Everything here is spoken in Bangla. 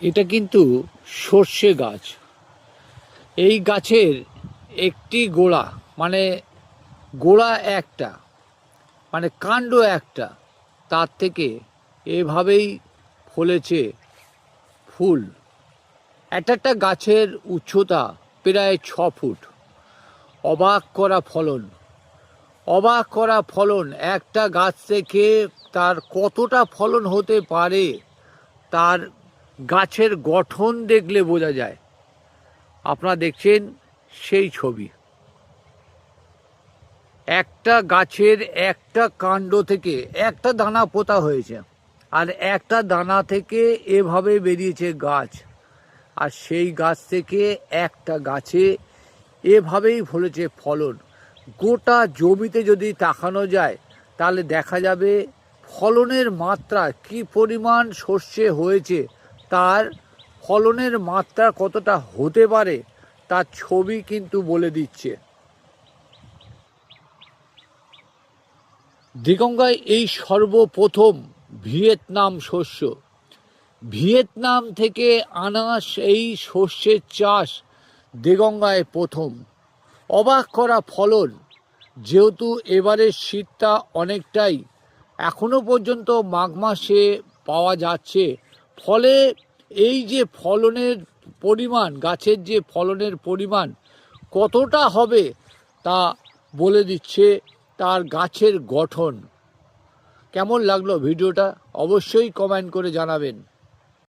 এটা কিন্তু সর্ষে গাছ। এই গাছের একটি গোড়া মানে গোড়া একটা মানে কাণ্ড একটা, তার থেকে এভাবেই ফলেছে ফুল। একটা একটা গাছের উচ্চতা প্রায় 6 ফুট। অবাক করা ফলন, অবাক করা ফলন। একটা গাছ থেকে তার কতটা ফলন হতে পারে তার গাছের গঠন দেখলে বোঝা যায়। আপনারা দেখছেন সেই ছবি। একটা গাছের একটা কাণ্ড থেকে একটা দানা পোঁতা হয়েছে, আর একটা দানা থেকে এভাবে বেরিয়েছে গাছ। আর সেই গাছ থেকে একটা গাছে এভাবেই ফলেছে ফলন। গোটা জমিতে যদি তাকানো যায় তাহলে দেখা যাবে ফলনের মাত্রা কি পরিমাণ সর্ষে হয়েছে, তার ফলনের মাত্রা কতটা হতে পারে তার ছবি কিন্তু বলে দিচ্ছে। দেগঙ্গায় এই সর্বপ্রথম ভিয়েতনাম শস্য, ভিয়েতনাম থেকে আনা সেই শস্যের চাষ দেগঙ্গায় প্রথম। অবাক করা ফলন। যেহেতু এবারের শীতটা অনেকটাই এখনো পর্যন্ত মাঘ মাসে পাওয়া যাচ্ছে, ফলে এই যে ফলনের পরিমাণ, গাছের যে ফলনের পরিমাণ কতটা হবে তা বলে দিচ্ছে তার গাছের গঠন। কেমন লাগলো ভিডিওটা অবশ্যই কমেন্ট করে জানাবেন।